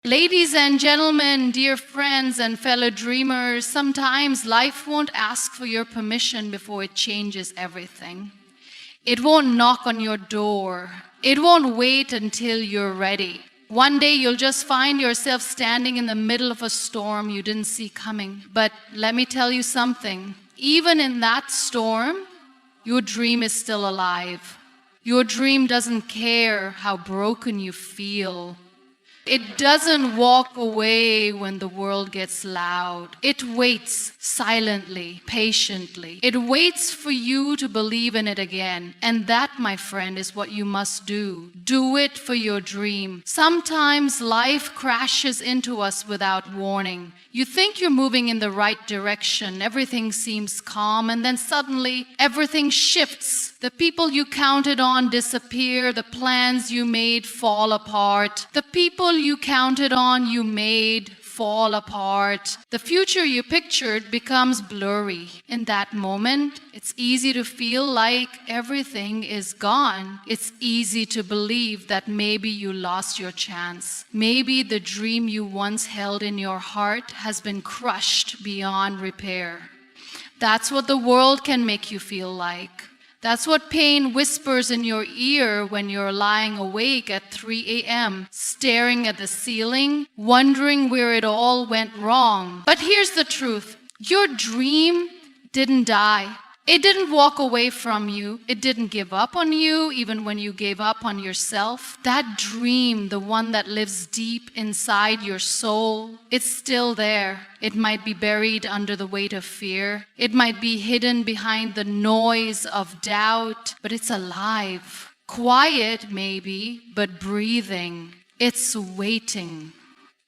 Ladies and gentlemen, dear friends and fellow dreamers, sometimes life won't ask for your permission before it changes everything. It won't knock on your door. It won't wait until you're ready. One day you'll just find yourself standing in the middle of a storm you didn't see coming. But let me tell you something. Even in that storm, your dream is still alive. Your dream doesn't care how broken you feel. It doesn't walk away when the world gets loud. It waits silently, patiently. It waits for you to believe in it again. And that, my friend, is what you must do. Do it for your dream. Sometimes life crashes into us without warning. You think you're moving in the right direction. Everything seems calm, and then suddenly everything shifts. The people you counted on disappear. The plans you made fall apart. The people you counted on, you made, fall apart. The future you pictured becomes blurry. In that moment, it's easy to feel like everything is gone. It's easy to believe that maybe you lost your chance. Maybe the dream you once held in your heart has been crushed beyond repair. That's what the world can make you feel like. That's what pain whispers in your ear when you're lying awake at 3 a.m., staring at the ceiling, wondering where it all went wrong. But here's the truth. Your dream didn't die. It didn't walk away from you. It didn't give up on you, even when you gave up on yourself. That dream, the one that lives deep inside your soul, it's still there. It might be buried under the weight of fear. It might be hidden behind the noise of doubt, but it's alive. Quiet, maybe, but breathing. It's waiting.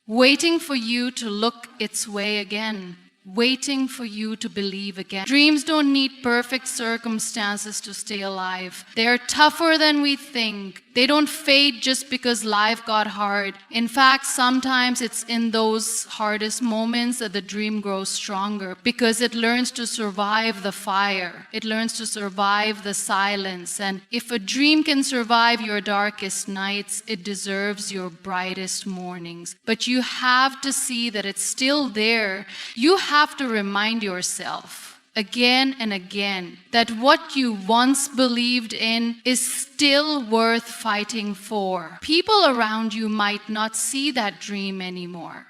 Waiting for you to look its way again. Waiting for you to believe again. Dreams don't need perfect circumstances to stay alive. They're tougher than we think. They don't fade just because life got hard. In fact, sometimes it's in those hardest moments that the dream grows stronger because it learns to survive the fire. It learns to survive the silence. And if a dream can survive your darkest nights, it deserves your brightest mornings. But you have to see that it's still there. You have to remind yourself again and again that what you once believed in is still worth fighting for. People around you might not see that dream anymore.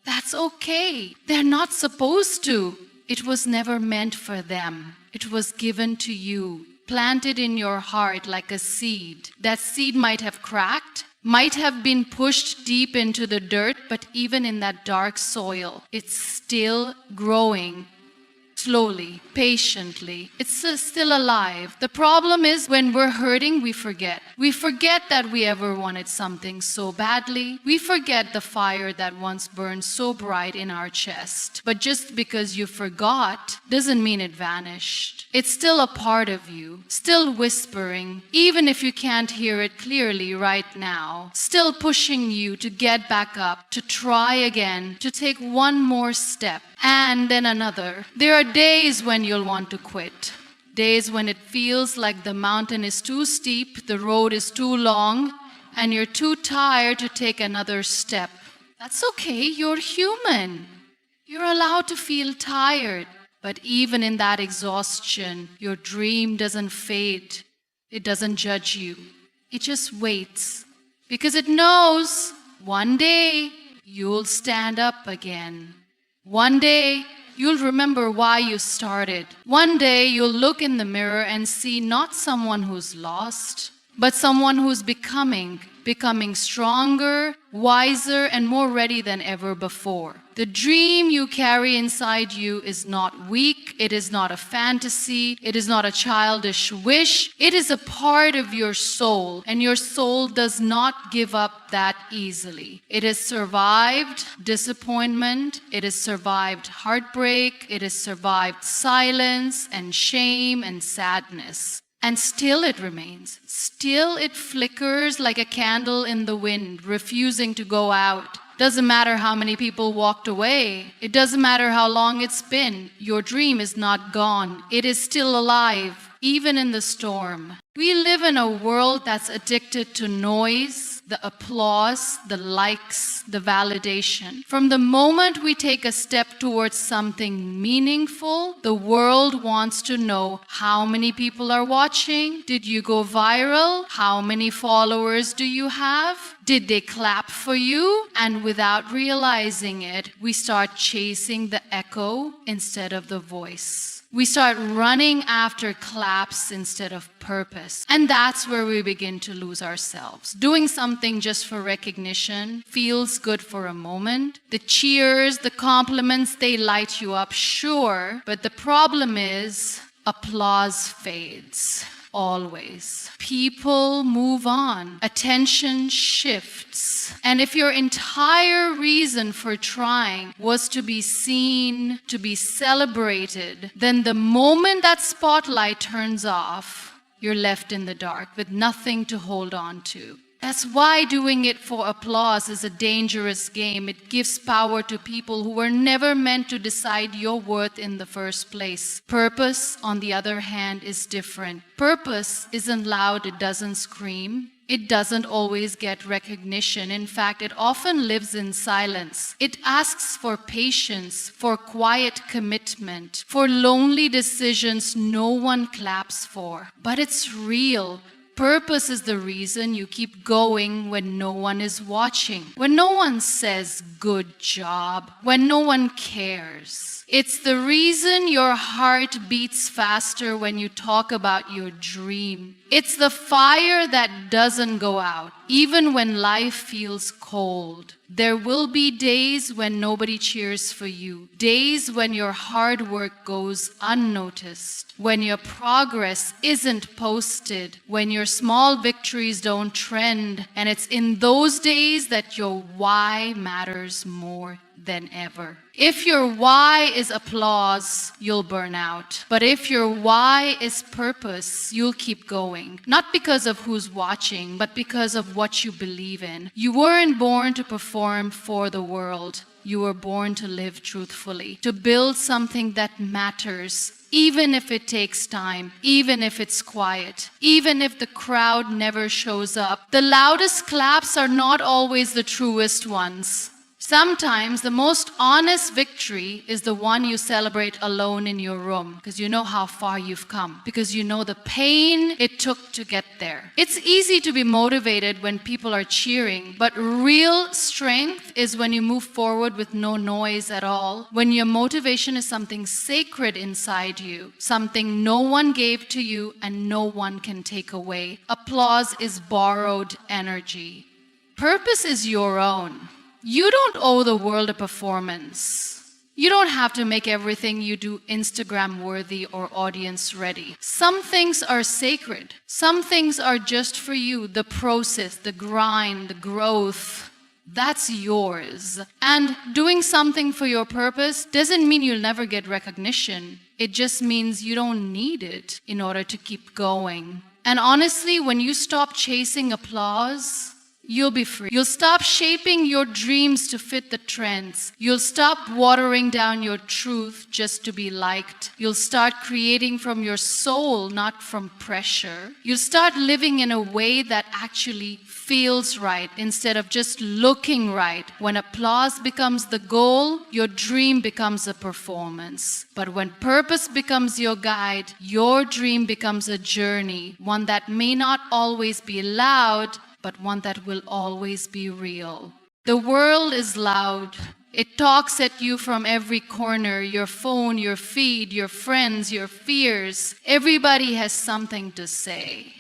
That's okay. They're not supposed to. It was never meant for them. It was given to you, planted in your heart like a seed. That seed might have cracked, might have been pushed deep into the dirt, but even in that dark soil, it's still growing. Slowly, patiently. It's still alive. The problem is when we're hurting, we forget. We forget that we ever wanted something so badly. We forget the fire that once burned so bright in our chest. But just because you forgot doesn't mean it vanished. It's still a part of you, still whispering, even if you can't hear it clearly right now, still pushing you to get back up, to try again, to take one more step, and then another. There are days when you'll want to quit. Days when it feels like the mountain is too steep, the road is too long, and you're too tired to take another step. That's okay, you're human. You're allowed to feel tired. But even in that exhaustion, your dream doesn't fade. It doesn't judge you. It just waits. Because it knows one day you'll stand up again. One day, you'll remember why you started. One day, you'll look in the mirror and see not someone who's lost, but someone who's becoming stronger, wiser, and more ready than ever before. The dream you carry inside you is not weak. It is not a fantasy. It is not a childish wish. It is a part of your soul, and your soul does not give up that easily. It has survived disappointment. It has survived heartbreak. It has survived silence and shame and sadness. And still it remains. Still it flickers like a candle in the wind, refusing to go out. Doesn't matter how many people walked away. It doesn't matter how long it's been. Your dream is not gone. It is still alive, even in the storm. We live in a world that's addicted to noise, the applause, the likes, the validation. From the moment we take a step towards something meaningful, the world wants to know how many people are watching. Did you go viral? How many followers do you have? Did they clap for you? And without realizing it, we start chasing the echo instead of the voice. We start running after claps instead of purpose. And that's where we begin to lose ourselves. Doing something just for recognition feels good for a moment. The cheers, the compliments, they light you up, sure. But the problem is, applause fades. Always. People move on. Attention shifts. And if your entire reason for trying was to be seen, to be celebrated, then the moment that spotlight turns off, you're left in the dark with nothing to hold on to. That's why doing it for applause is a dangerous game. It gives power to people who were never meant to decide your worth in the first place. Purpose, on the other hand, is different. Purpose isn't loud, it doesn't scream. It doesn't always get recognition. In fact, it often lives in silence. It asks for patience, for quiet commitment, for lonely decisions no one claps for. But it's real. Purpose is the reason you keep going when no one is watching, when no one says good job, when no one cares. It's the reason your heart beats faster when you talk about your dream. It's the fire that doesn't go out, even when life feels cold. There will be days when nobody cheers for you, days when your hard work goes unnoticed, when your progress isn't posted, when your small victories don't trend, and it's in those days that your why matters more than ever. If your why is applause, you'll burn out. But if your why is purpose, you'll keep going. Not because of who's watching, but because of what you believe in. You weren't born to perform for the world. You were born to live truthfully, to build something that matters, even if it takes time, even if it's quiet, even if the crowd never shows up. The loudest claps are not always the truest ones. Sometimes the most honest victory is the one you celebrate alone in your room because you know how far you've come, because you know the pain it took to get there. It's easy to be motivated when people are cheering, but real strength is when you move forward with no noise at all, when your motivation is something sacred inside you, something no one gave to you and no one can take away. Applause is borrowed energy. Purpose is your own. You don't owe the world a performance. You don't have to make everything you do Instagram worthy or audience ready. Some things are sacred. Some things are just for you. The process, the grind, the growth, that's yours. And doing something for your purpose doesn't mean you'll never get recognition. It just means you don't need it in order to keep going. And honestly, when you stop chasing applause, you'll be free. You'll stop shaping your dreams to fit the trends. You'll stop watering down your truth just to be liked. You'll start creating from your soul, not from pressure. You'll start living in a way that actually feels right instead of just looking right. When applause becomes the goal, your dream becomes a performance. But when purpose becomes your guide, your dream becomes a journey, one that may not always be loud, but one that will always be real. The world is loud. It talks at you from every corner, your phone, your feed, your friends, your fears. Everybody has something to say.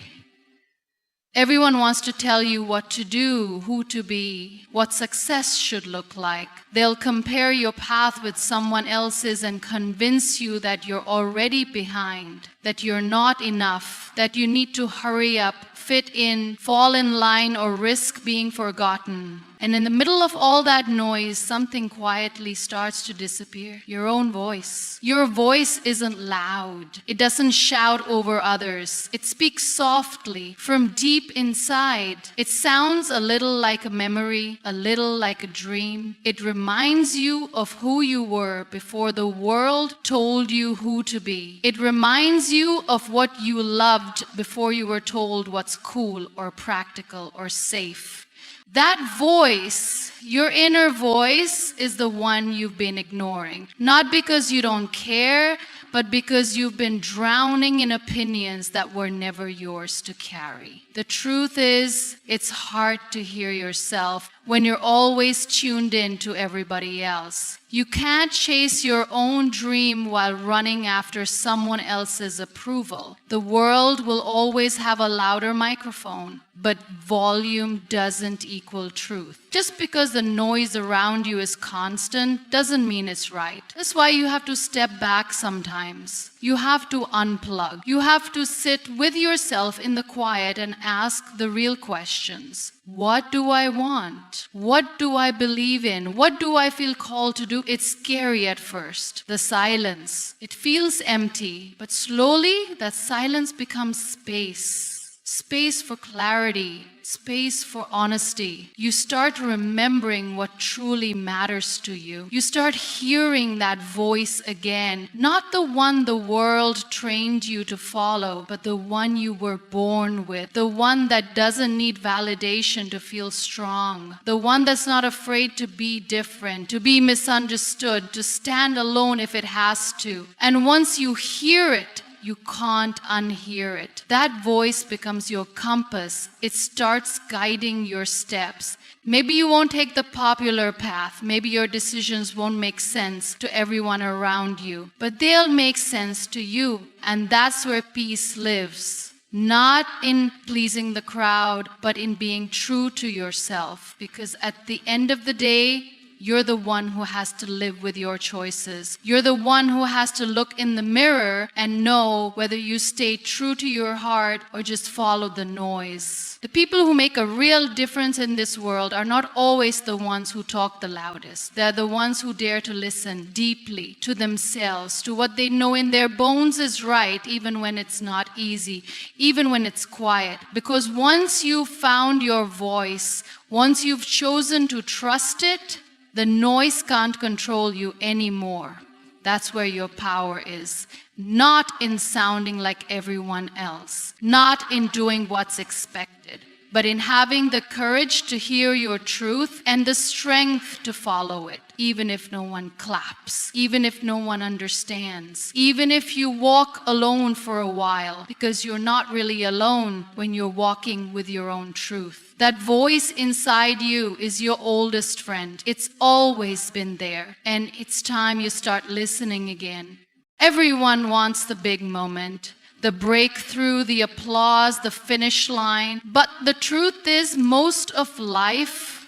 Everyone wants to tell you what to do, who to be, what success should look like. They'll compare your path with someone else's and convince you that you're already behind, that you're not enough, that you need to hurry up, fit in, fall in line, or risk being forgotten. And in the middle of all that noise, something quietly starts to disappear. Your own voice. Your voice isn't loud. It doesn't shout over others. It speaks softly from deep inside. It sounds a little like a memory, a little like a dream. It reminds you of who you were before the world told you who to be. It reminds you of what you loved before you were told what's cool or practical or safe. That voice, your inner voice, is the one you've been ignoring. Not because you don't care, but because you've been drowning in opinions that were never yours to carry. The truth is, it's hard to hear yourself when you're always tuned in to everybody else. You can't chase your own dream while running after someone else's approval. The world will always have a louder microphone, but volume doesn't equal truth. Just because the noise around you is constant doesn't mean it's right. That's why you have to step back sometimes. You have to unplug. You have to sit with yourself in the quiet and ask the real questions. What do I want? What do I believe in? What do I feel called to do? It's scary at first. The silence. It feels empty, but slowly that silence becomes space. Space for clarity, space for honesty. You start remembering what truly matters to you. You start hearing that voice again, not the one the world trained you to follow, but the one you were born with, the one that doesn't need validation to feel strong, the one that's not afraid to be different, to be misunderstood, to stand alone if it has to. And once you hear it, you can't unhear it. That voice becomes your compass. It starts guiding your steps. Maybe you won't take the popular path. Maybe your decisions won't make sense to everyone around you, but they'll make sense to you. And that's where peace lives. Not in pleasing the crowd, but in being true to yourself. Because at the end of the day, you're the one who has to live with your choices. You're the one who has to look in the mirror and know whether you stay true to your heart or just follow the noise. The people who make a real difference in this world are not always the ones who talk the loudest. They're the ones who dare to listen deeply to themselves, to what they know in their bones is right, even when it's not easy, even when it's quiet. Because once you've found your voice, once you've chosen to trust it, the noise can't control you anymore. That's where your power is. Not in sounding like everyone else, not in doing what's expected, but in having the courage to hear your truth and the strength to follow it, even if no one claps, even if no one understands, even if you walk alone for a while, because you're not really alone when you're walking with your own truth. That voice inside you is your oldest friend. It's always been there, and it's time you start listening again. Everyone wants the big moment, the breakthrough, the applause, the finish line. But the truth is, most of life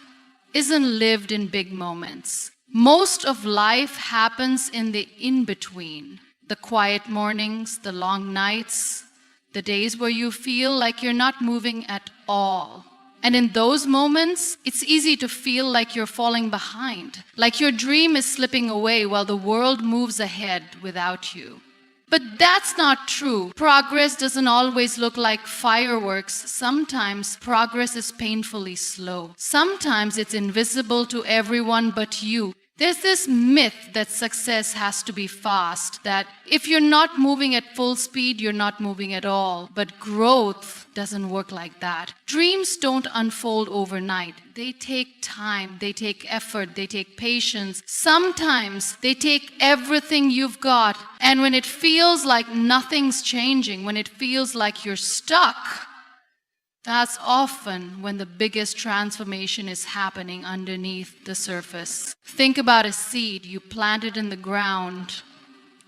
isn't lived in big moments. Most of life happens in the in-between. The quiet mornings, the long nights, the days where you feel like you're not moving at all. And in those moments, it's easy to feel like you're falling behind, like your dream is slipping away while the world moves ahead without you. But that's not true. Progress doesn't always look like fireworks. Sometimes progress is painfully slow. Sometimes it's invisible to everyone but you. There's this myth that success has to be fast, that if you're not moving at full speed, you're not moving at all. But growth doesn't work like that. Dreams don't unfold overnight. They take time, they take effort, they take patience. Sometimes they take everything you've got. And when it feels like nothing's changing, when it feels like you're stuck, that's often when the biggest transformation is happening underneath the surface. Think about a seed you planted in the ground.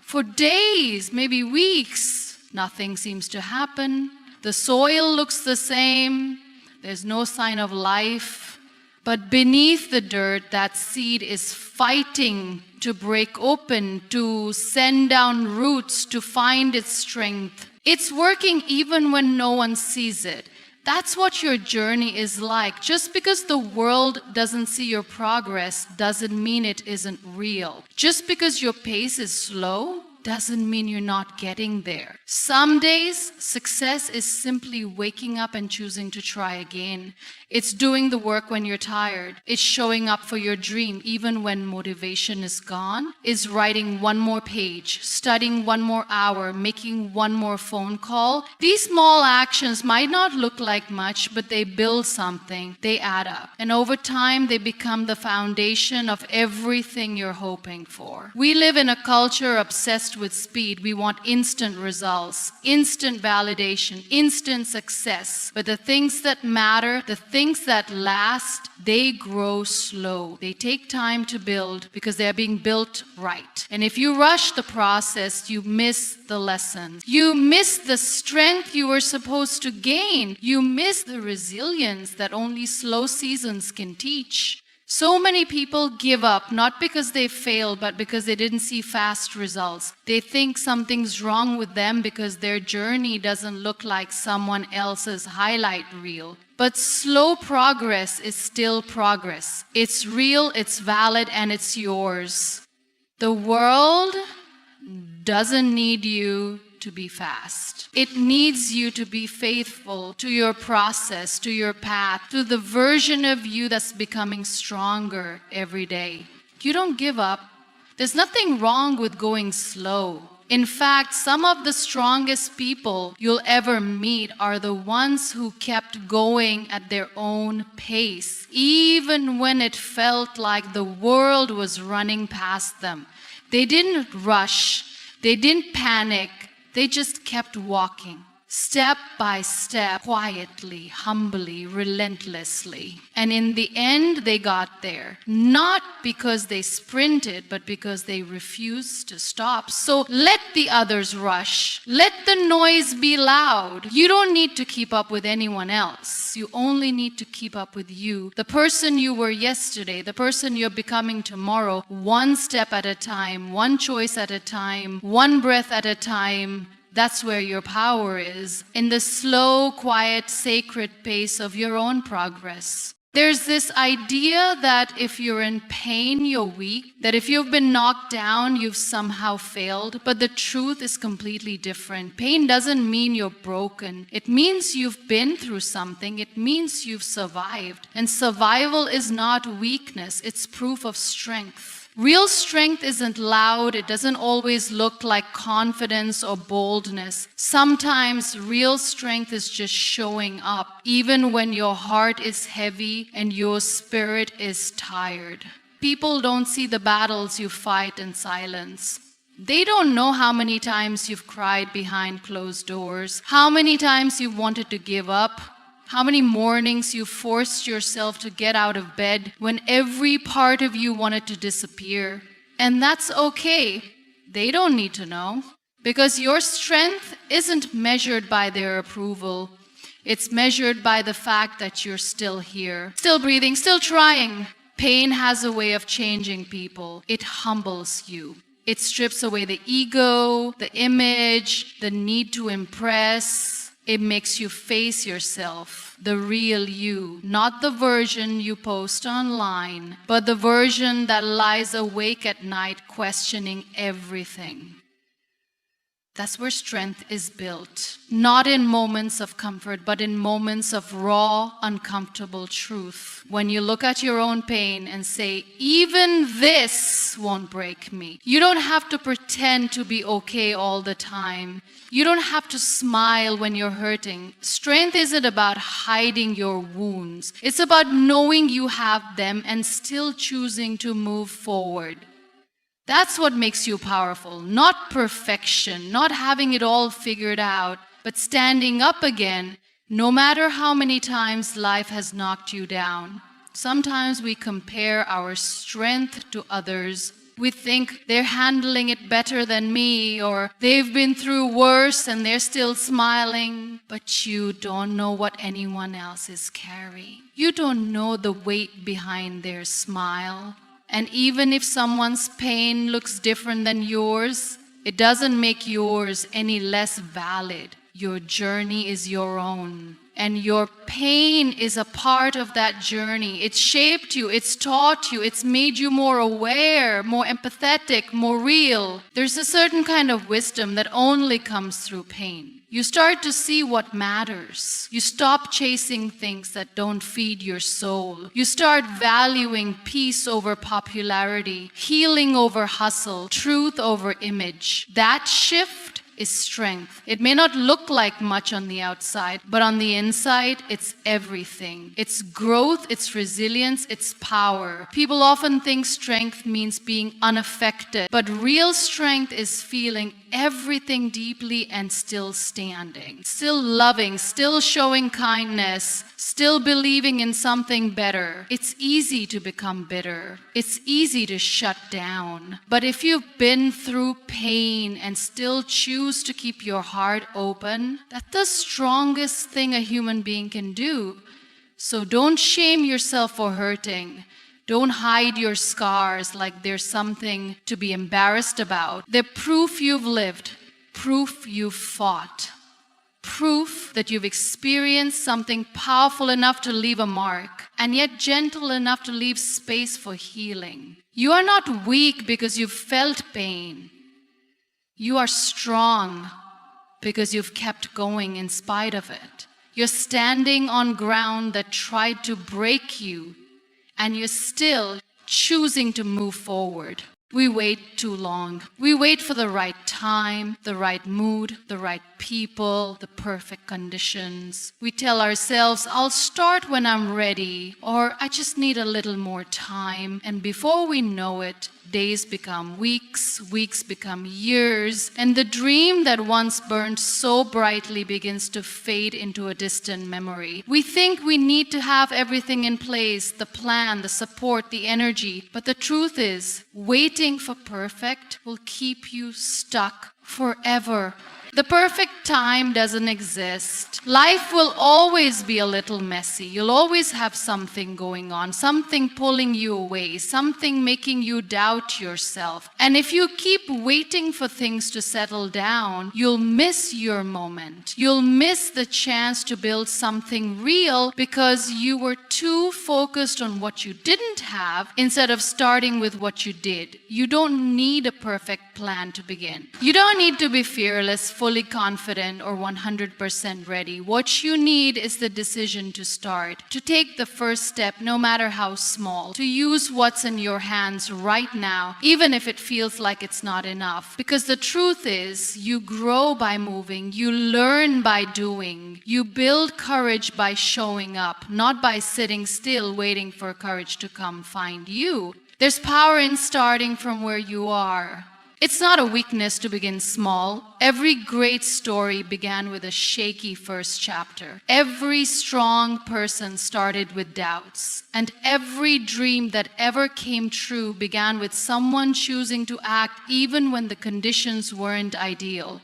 For days, maybe weeks, nothing seems to happen. The soil looks the same. There's no sign of life. But beneath the dirt, that seed is fighting to break open, to send down roots, to find its strength. It's working even when no one sees it. That's what your journey is like. Just because the world doesn't see your progress doesn't mean it isn't real. Just because your pace is slow doesn't mean you're not getting there. Some days, success is simply waking up and choosing to try again. It's doing the work when you're tired. It's showing up for your dream even when motivation is gone. It's writing one more page, studying one more hour, making one more phone call. These small actions might not look like much, but they build something. They add up. And over time, they become the foundation of everything you're hoping for. We live in a culture obsessed with speed. We want instant results, instant validation, instant success. But the things that matter, the things that last, they grow slow. They take time to build because they're being built right. And if you rush the process, you miss the lesson. You miss the strength you were supposed to gain. You miss the resilience that only slow seasons can teach. So many people give up, not because they failed, but because they didn't see fast results. They think something's wrong with them because their journey doesn't look like someone else's highlight reel. But slow progress is still progress. It's real, it's valid, and it's yours. The world doesn't need you to be fast. It needs you to be faithful to your process, to your path, to the version of you that's becoming stronger every day. You don't give up. There's nothing wrong with going slow. In fact, some of the strongest people you'll ever meet are the ones who kept going at their own pace, even when it felt like the world was running past them. They didn't rush. They didn't panic. They just kept walking, step by step, quietly, humbly, relentlessly. And in the end, they got there. Not because they sprinted, but because they refused to stop. So let the others rush. Let the noise be loud. You don't need to keep up with anyone else. You only need to keep up with you. The person you were yesterday, the person you're becoming tomorrow, one step at a time, one choice at a time, one breath at a time. That's where your power is, in the slow, quiet, sacred pace of your own progress. There's this idea that if you're in pain, you're weak, that if you've been knocked down, you've somehow failed. But the truth is completely different. Pain doesn't mean you're broken. It means you've been through something. It means you've survived. And survival is not weakness, it's proof of strength. Real strength isn't loud. It doesn't always look like confidence or boldness. Sometimes real strength is just showing up, even when your heart is heavy and your spirit is tired. People don't see the battles you fight in silence. They don't know how many times you've cried behind closed doors, how many times you've wanted to give up, how many mornings you forced yourself to get out of bed when every part of you wanted to disappear. And that's okay. They don't need to know. Because your strength isn't measured by their approval. It's measured by the fact that you're still here, still breathing, still trying. Pain has a way of changing people. It humbles you. It strips away the ego, the image, the need to impress. It makes you face yourself, the real you, not the version you post online, but the version that lies awake at night questioning everything. That's where strength is built, not in moments of comfort, but in moments of raw, uncomfortable truth. When you look at your own pain and say, even this won't break me. You don't have to pretend to be okay all the time. You don't have to smile when you're hurting. Strength isn't about hiding your wounds. It's about knowing you have them and still choosing to move forward. That's what makes you powerful, not perfection, not having it all figured out, but standing up again, no matter how many times life has knocked you down. Sometimes we compare our strength to others. We think they're handling it better than me, or they've been through worse and they're still smiling. But you don't know what anyone else is carrying. You don't know the weight behind their smile. And even if someone's pain looks different than yours, it doesn't make yours any less valid. Your journey is your own. And your pain is a part of that journey. It's shaped you, it's taught you, it's made you more aware, more empathetic, more real. There's a certain kind of wisdom that only comes through pain. You start to see what matters. You stop chasing things that don't feed your soul. You start valuing peace over popularity, healing over hustle, truth over image. That shift is strength. It may not look like much on the outside, but on the inside, it's everything. It's growth, it's resilience, it's power. People often think strength means being unaffected, but real strength is feeling everything deeply and still standing, still loving, still showing kindness, still believing in something better. It's easy to become bitter. It's easy to shut down. But if you've been through pain and still choose to keep your heart open, that's the strongest thing a human being can do. So don't shame yourself for hurting. Don't hide your scars like there's something to be embarrassed about. They're proof you've lived, proof you've fought, proof that you've experienced something powerful enough to leave a mark, and yet gentle enough to leave space for healing. You are not weak because you've felt pain. You are strong because you've kept going in spite of it. You're standing on ground that tried to break you, and you're still choosing to move forward. We wait too long. We wait for the right time, the right mood, the right people, the perfect conditions. We tell ourselves, I'll start when I'm ready, or I just need a little more time. And before we know it, days become weeks, weeks become years, and the dream that once burned so brightly begins to fade into a distant memory. We think we need to have everything in place, the plan, the support, the energy, but the truth is, waiting for perfect will keep you stuck forever. The perfect time doesn't exist. Life will always be a little messy. You'll always have something going on, something pulling you away, something making you doubt yourself. And if you keep waiting for things to settle down, you'll miss your moment. You'll miss the chance to build something real because you were too focused on what you didn't have instead of starting with what you did. You don't need a perfect plan to begin. You don't need to be fearless, fully confident, or 100% ready. What you need is the decision to start, to take the first step, no matter how small, to use what's in your hands right now, even if it feels like it's not enough. Because the truth is, you grow by moving, you learn by doing, you build courage by showing up, not by sitting still waiting for courage to come find you. There's power in starting from where you are. It's not a weakness to begin small. Every great story began with a shaky first chapter. Every strong person started with doubts. And every dream that ever came true began with someone choosing to act even when the conditions weren't ideal.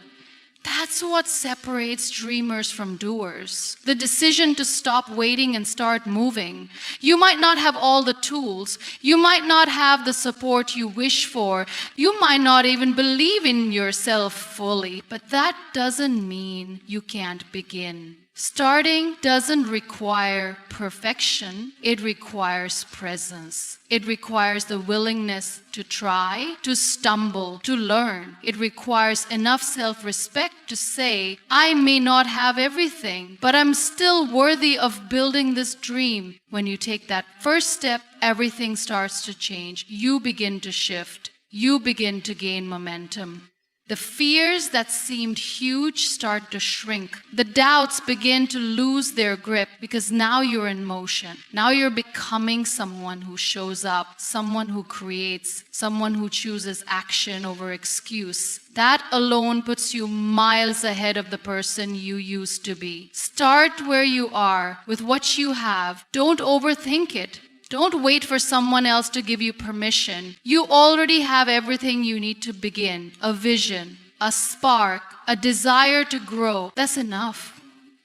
That's what separates dreamers from doers. The decision to stop waiting and start moving. You might not have all the tools. You might not have the support you wish for. You might not even believe in yourself fully. But that doesn't mean you can't begin. Starting doesn't require perfection. It requires presence. It requires the willingness to try, to stumble, to learn. It requires enough self-respect to say, I may not have everything, but I'm still worthy of building this dream. When you take that first step, everything starts to change. You begin to shift. You begin to gain momentum. The fears that seemed huge start to shrink. The doubts begin to lose their grip because now you're in motion. Now you're becoming someone who shows up, someone who creates, someone who chooses action over excuse. That alone puts you miles ahead of the person you used to be. Start where you are with what you have. Don't overthink it. Don't wait for someone else to give you permission. You already have everything you need to begin. A vision, a spark, a desire to grow. That's enough.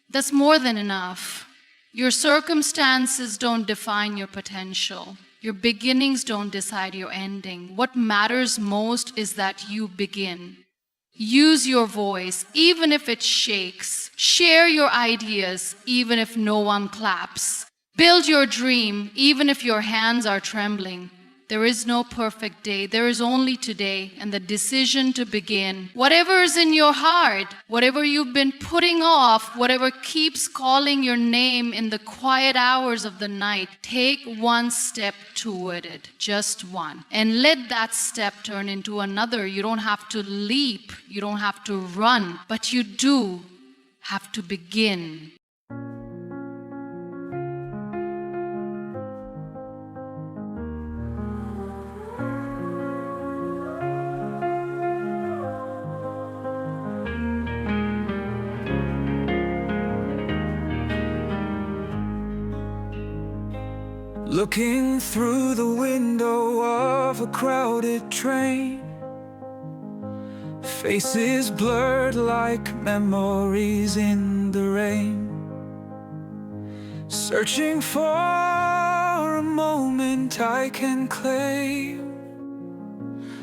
That's more than enough. Your circumstances don't define your potential. Your beginnings don't decide your ending. What matters most is that you begin. Use your voice, even if it shakes. Share your ideas, even if no one claps. Build your dream, even if your hands are trembling. There is no perfect day. There is only today and the decision to begin. Whatever is in your heart, whatever you've been putting off, whatever keeps calling your name in the quiet hours of the night, take one step toward it, just one. And let that step turn into another. You don't have to leap, you don't have to run, but you do have to begin. Looking through the window of a crowded train, faces blurred like memories in the rain. Searching for a moment I can claim.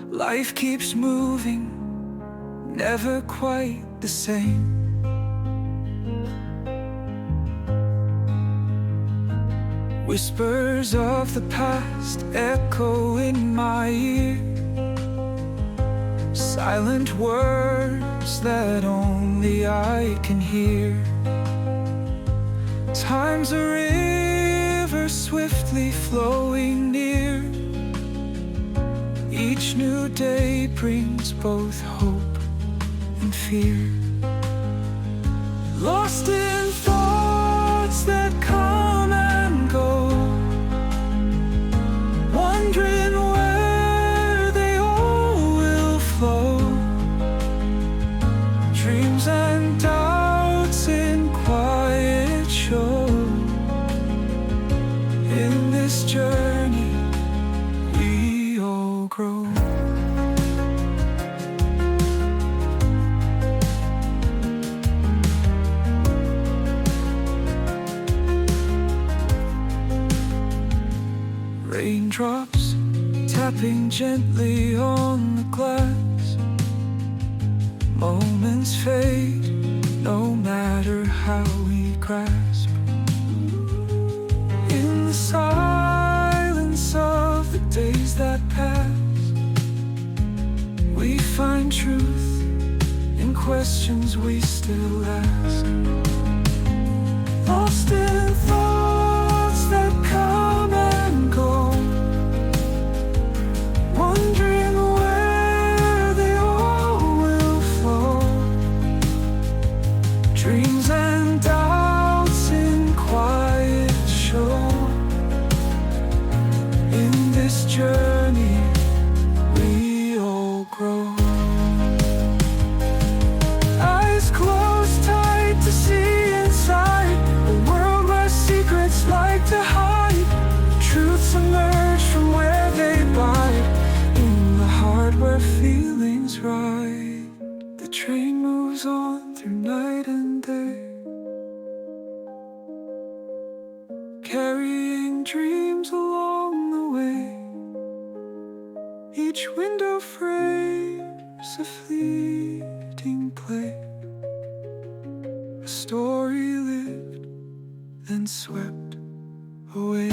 Life keeps moving, never quite the same. Whispers of the past echo in my ear, silent words that only I can hear. Time's a river swiftly flowing near. Each new day brings both hope and fear. Lost in thoughts that come and go, wondering where they all will flow. Dreams and doubts in quiet show. In this journey we all grow. Raindrops tapping gently on the glass. Moments fade, no matter how we grasp. In the silence of the days that pass, we find truth in questions we still ask. Lost in thoughts that come and go, wondering where they all will flow. Dreams and doubts in quiet show. In this journey we all grow. Eyes closed tight to see inside a world where secrets like to hide. Truths emerge from where they bide, in the heart where feelings ride. The train moves on through night and day, carrying dreams along the way. Each window frames a fleeting play, a story lived then swept away.